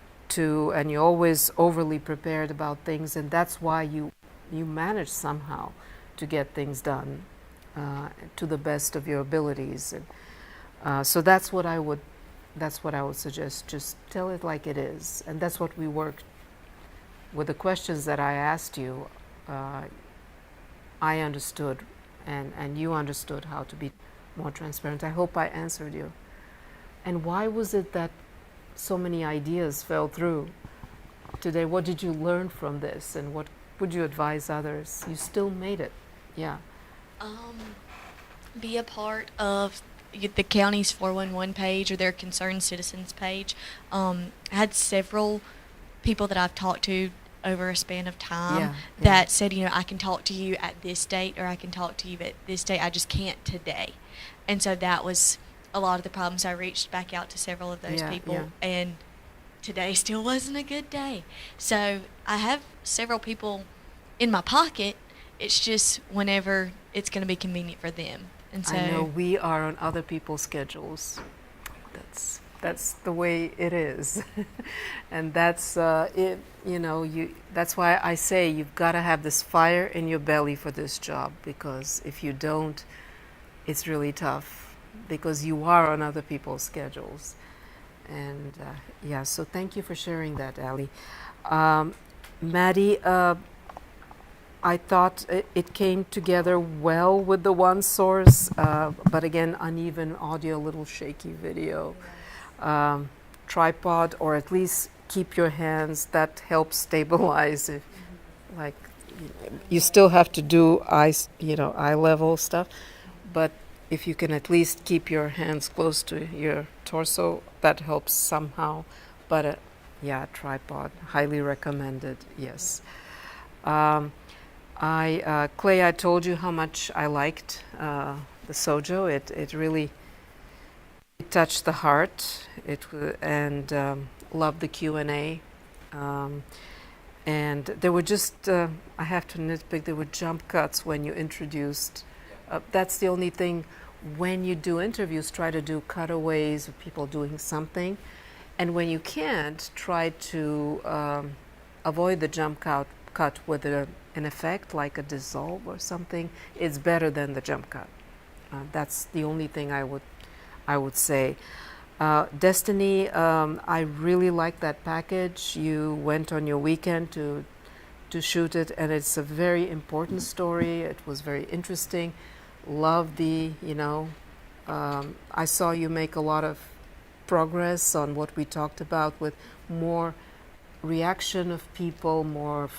you're always overly prepared about things, and that's why you manage somehow to get things done to the best of your abilities. And so that's what I would suggest. Just tell it like it is, and that's what we worked with. The questions that I asked you, I understood, and you understood how to be more transparent. I hope I answered you. And why was it that so many ideas fell through today? What did you learn from this, and what would you advise others? You still made it. Yeah.
Be a part of the county's 411 page or their concerned citizens page. I had several people that I've talked to over a span of time
Yeah,
that said, you know, I can talk to you at this date or I can talk to you at this date. I just can't today. And so that was a lot of the problems. I reached back out to several of those people, and today still wasn't a good day. So I have several people in my pocket. It's just whenever it's going to be convenient for them. And so
I know we are on other people's schedules. That's the way it is, and that's it. You know, that's why I say you've got to have this fire in your belly for this job, because if you don't, it's really tough, because you are on other people's schedules. And yeah, so thank you for sharing that, Ali. Maddie, I thought it came together well with the one source, but again, uneven audio, a little shaky video. Tripod, or at least keep your hands, that helps stabilize it. Like, you still have to do eye level stuff, but if you can at least keep your hands close to your torso, that helps somehow. But yeah, tripod, highly recommended, yes. Clay, I told you how much I liked the Sojo. It really touched the heart. And loved the Q&A. And there were just, I have to nitpick, there were jump cuts when you introduced. That's the only thing. When you do interviews, try to do cutaways of people doing something. And when you can't, try to avoid the jump cut with an effect like a dissolve or something. It's better than the jump cut. That's the only thing I would say. Destiny, I really like that package. You went on your weekend to shoot it, and it's a very important story. It was very interesting. Love the, I saw you make a lot of progress on what we talked about, with more reaction of people, more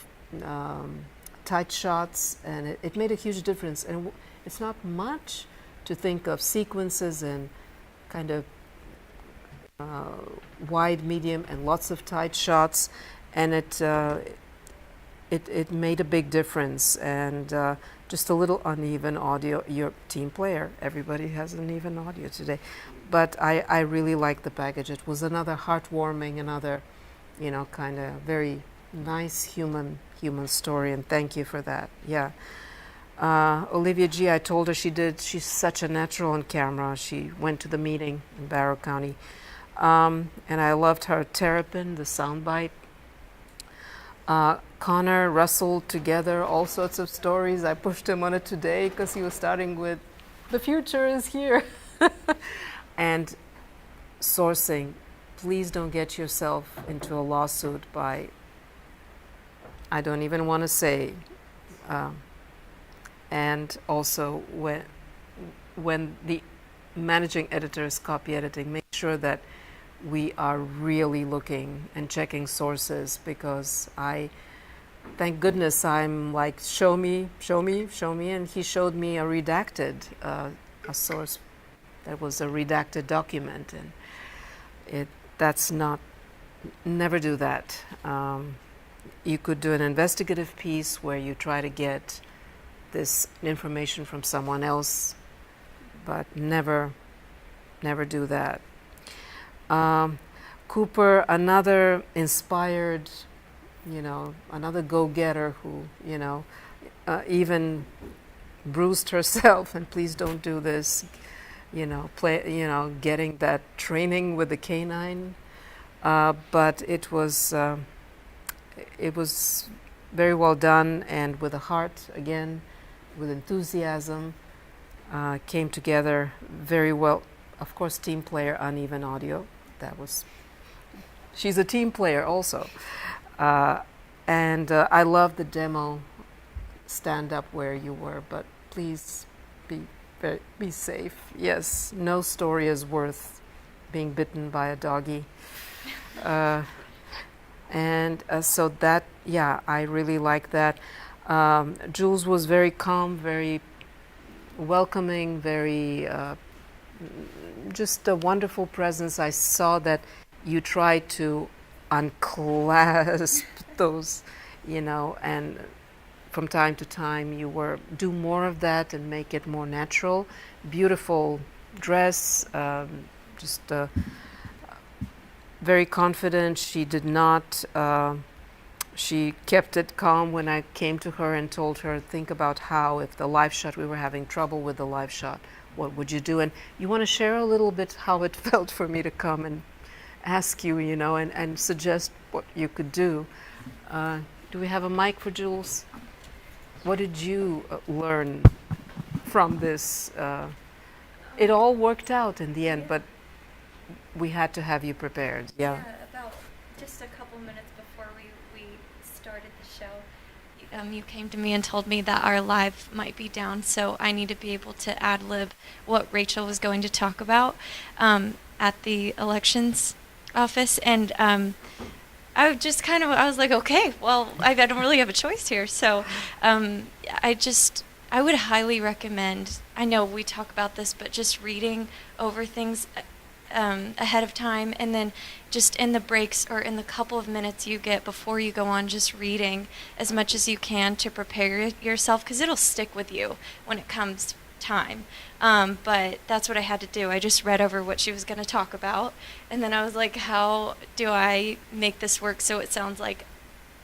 tight shots, and it made a huge difference. And it's not much to think of sequences and kind of wide, medium, and lots of tight shots, and it made a big difference. And just a little uneven audio. Your team player, everybody has uneven audio today, but I really liked the package. It was another heartwarming, another, kind of very nice human story, and thank you for that. Yeah. Olivia G, I told her she's such a natural on camera. She went to the meeting in Barrow County. And I loved her Terrapin, the soundbite. Connor, Russell, together, all sorts of stories. I pushed him on it today because he was starting with, the future is here. And sourcing, please don't get yourself into a lawsuit by, I don't even want to say, and also when the managing editor is copy editing, make sure that we are really looking and checking sources, because thank goodness I'm like, show me, and he showed me a redacted, a source that was a redacted document, and that's not, never do that. You could do an investigative piece where you try to get this information from someone else, but never do that. Cooper, another inspired, another go-getter who, even bruised herself, and please don't do this, getting that training with the canine. But it was very well done, and with a heart, again, with enthusiasm, came together very well. Of course, team player, uneven audio. She's a team player also. And I love the demo stand-up where you were, but please be safe. Yes, no story is worth being bitten by a doggy. So that, yeah, I really like that. Jules was very calm, very welcoming, very just a wonderful presence. I saw that you tried to unclasp those and from time to time you do more of that and make it more natural. Beautiful dress, just very confident. She did not. She kept it calm when I came to her and told her, think about how, if the live shot, we were having trouble with the live shot, what would you do? And you want to share a little bit how it felt for me to come and ask you, and suggest what you could do. Do we have a mic for Jules? What did you learn from this? It all worked out in the end, but we had to have you prepared. Yeah.
About just a couple minutes before we started the show, you came to me and told me that our live might be down, so I need to be able to ad-lib what Rachel was going to talk about at the elections office, and I just I was like, okay, well, I don't really have a choice here, so I would highly recommend, I know we talk about this, but just reading over things ahead of time, and then just in the breaks or in the couple of minutes you get before you go on, just reading as much as you can to prepare yourself, because it'll stick with you when it comes time. But that's what I had to do. I just read over what she was going to talk about, and then I was like, how do I make this work so it sounds like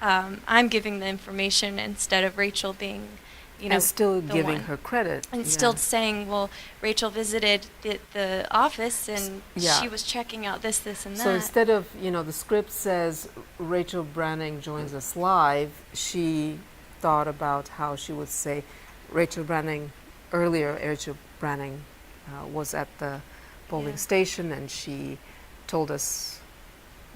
I'm giving the information instead of Rachel being,
and still
the
giving
one.
her credit.
And still saying, well, Rachel visited the office and she was checking out this, and that.
So instead of, the script says Rachel Branning joins us live, she thought about how she would say Rachel Branning was at the polling station, and she told us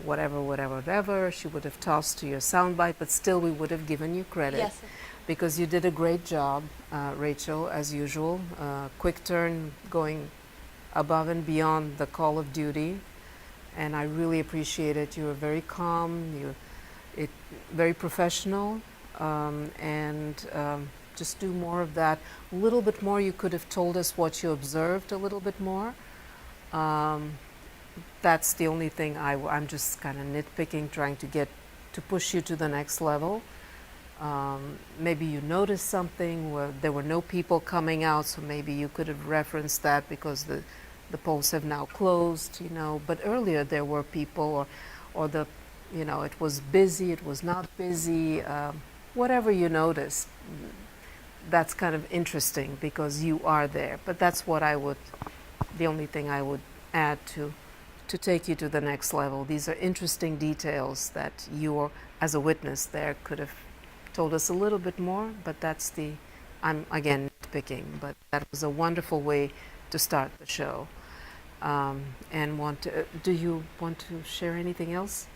whatever. She would have tossed to your soundbite, but still we would have given you credit.
Yes.
Because you did a great job, Rachel, as usual. Quick turn, going above and beyond the call of duty, and I really appreciate it. You were very calm, very professional, and just do more of that. A little bit more. You could have told us what you observed a little bit more. That's the only thing I'm just kind of nitpicking, trying to push you to the next level. Maybe you noticed something where there were no people coming out, so maybe you could have referenced that because the polls have now closed, but earlier there were people, or it was busy, it was not busy, whatever you noticed. That's kind of interesting because you are there, but that's the only thing I would add to take you to the next level. These are interesting details that you, as a witness there, could have told us a little bit more, but I'm again picking, but that was a wonderful way to start the show. Do you want to share anything else?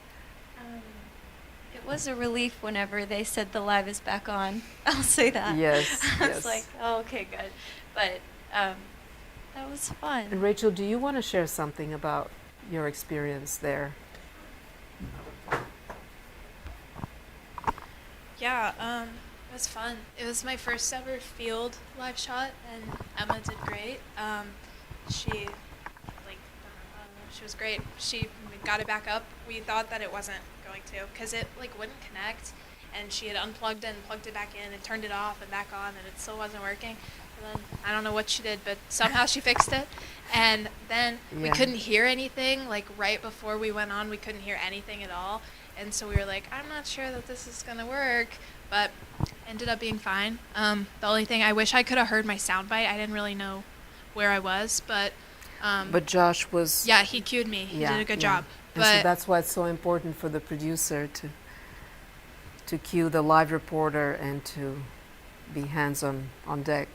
It was a relief whenever they said the live is back on. I'll say that.
Yes.
I was like, oh, okay, good. But that was fun.
And Rachel, do you want to share something about your experience there?
Yeah, it was fun. It was my first ever field live shot, and Emma did great. She was great. She got it back up. We thought that it wasn't going to, because it wouldn't connect, and she had unplugged it and plugged it back in and turned it off and back on, and it still wasn't working. And then I don't know what she did, but somehow she fixed it. And then we couldn't hear anything. Right before we went on, we couldn't hear anything at all. And so we were like, I'm not sure that this is going to work, but ended up being fine. The only thing, I wish I could have heard my soundbite. I didn't really know where I was, but
Josh was...
Yeah, he cued me. He did a good job.
And so that's why it's so important for the producer to cue the live reporter and to be hands on deck.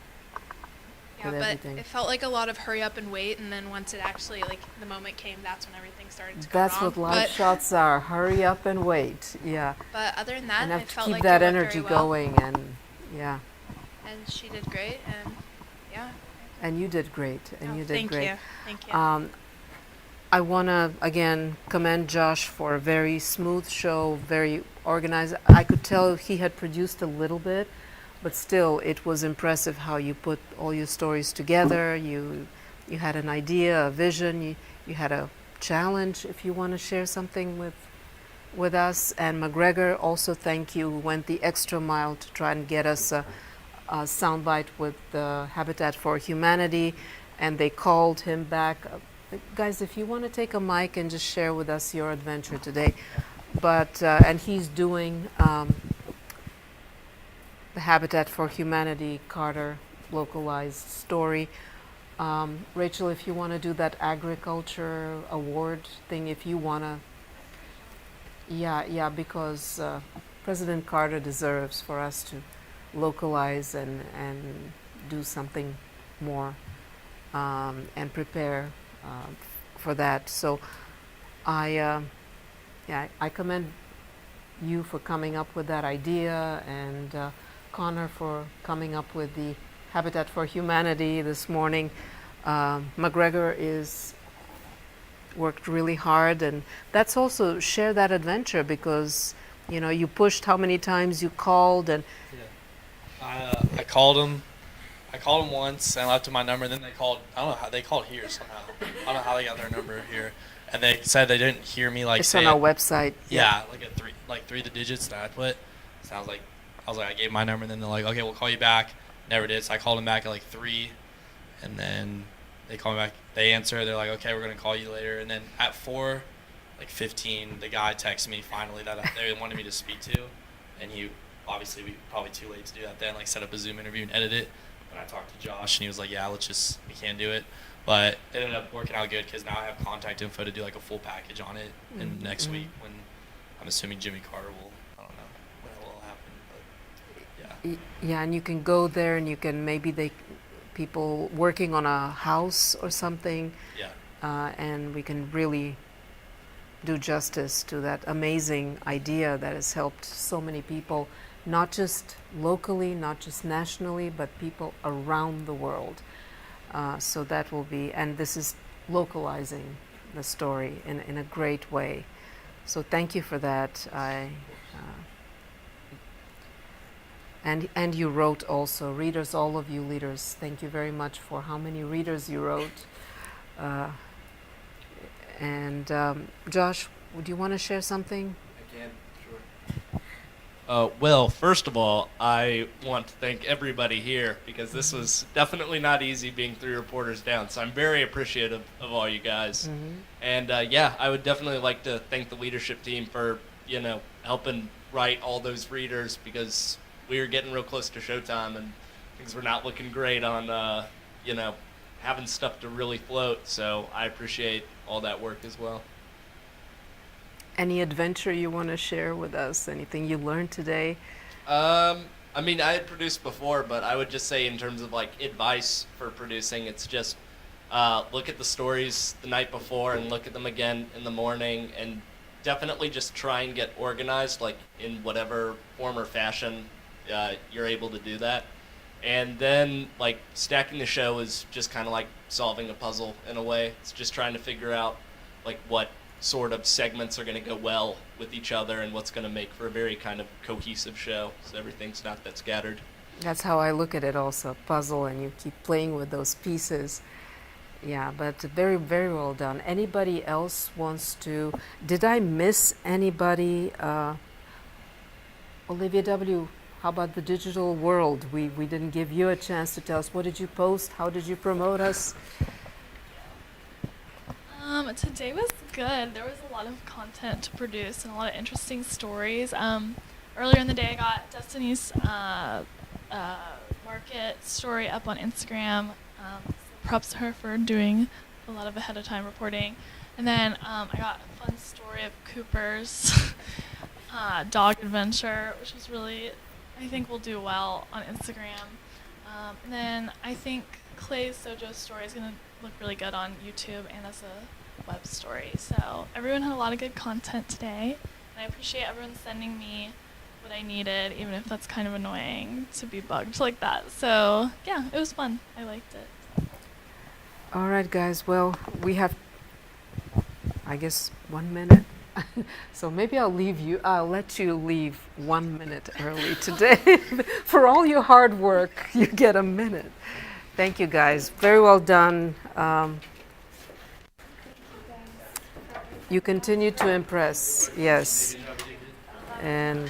Yeah, but it felt like a lot of hurry up and wait, and then once it actually, the moment came, that's when everything started to go
That's
wrong.
what live shots are. Hurry up and wait. Yeah.
But other than that,
and have
it
to
felt
keep
like
that
it went
energy
very well.
going, and
And she did great, and
And you did great. And you did great.
Thank you.
I want to again commend Josh for a very smooth show, very organized. I could tell he had produced a little bit, but still it was impressive how you put all your stories together. You had an idea, a vision, you had a challenge. If you want to share something with with us. And McGregor, also thank you, who went the extra mile to try and get us a soundbite with the Habitat for Humanity, and they called him back. Guys, if you want to take a mic and just share with us your adventure today. But and he's doing the Habitat for Humanity Carter localized story. Rachel, if you want to do that agriculture award thing, if you want to, yeah, because President Carter deserves for us to localize and do something more and prepare for that. So I commend you for coming up with that idea, and Connor for coming up with the Habitat for Humanity this morning. McGregor is worked really hard, and that's also share that adventure, because you pushed how many times you called, and
I called them. I called them once and left them my number. And then they called. I don't know how they called here somehow. I don't know how they got their number here. And they said they didn't hear me
it's on our website.
Yeah, like three of the digits that I put. So I was like, I gave my number, and then they're like, okay, we'll call you back. Never did. So I called them back at like 3, and then they call me back. They answer. They're like, okay, we're gonna call you later. And then at 4:15, the guy texted me finally that they wanted me to speak to, and he obviously probably too late to do that then. Like set up a Zoom interview and edit it. And I talked to Josh, and he was like, yeah, we can't do it. But it ended up working out good, because now I have contact info to do like a full package on it. And next week, when I'm assuming Jimmy Carter will, I don't know when it will happen, but yeah.
Yeah, and you can go there, and you can people working on a house or something.
Yeah.
And we can really do justice to that amazing idea that has helped so many people, not just locally, not just nationally, but people around the world. So that will be, and this is localizing the story in a great way. So thank you for that. And you wrote also, readers, all of you readers, thank you very much for how many readers you wrote. And Josh, would you want to share something?
I can, sure. Well, first of all, I want to thank everybody here, because this was definitely not easy being 3 reporters down. So I'm very appreciative of all you guys. And yeah, I would definitely like to thank the leadership team for helping write all those readers, because we were getting real close to showtime and things were not looking great on having stuff to really float. So I appreciate all that work as well.
Any adventure you want to share with us? Anything you learned today?
I mean, I had produced before, but I would just say in terms of like advice for producing, it's just look at the stories the night before and look at them again in the morning, and definitely just try and get organized, like in whatever form or fashion you're able to do that. And then like stacking the show is just kind of like solving a puzzle in a way. It's just trying to figure out like what sort of segments are going to go well with each other and what's going to make for a very kind of cohesive show, so everything's not that scattered.
That's how I look at it also, puzzle, and you keep playing with those pieces. Yeah, but very, very well done. Anybody else wants to, did I miss anybody? Olivia W., how about the digital world? We didn't give you a chance to tell us, what did you post? How did you promote us?
Today was good. There was a lot of content to produce and a lot of interesting stories. Earlier in the day, I got Destiny's market story up on Instagram. Props to her for doing a lot of ahead of time reporting. And then I got a fun story of Cooper's dog adventure, which was really, I think will do well on Instagram. And then I think Clay's Sojo story is going to look really good on YouTube and as a web story. So everyone had a lot of good content today, and I appreciate everyone sending me what I needed, even if that's kind of annoying to be bugged like that. So yeah, it was fun. I liked it.
All right, guys. Well, we have, I guess, 1 minute. So maybe I'll let you leave 1 minute early today. For all your hard work, you get a minute. Thank you, guys. Very well done. You continue to impress, yes. And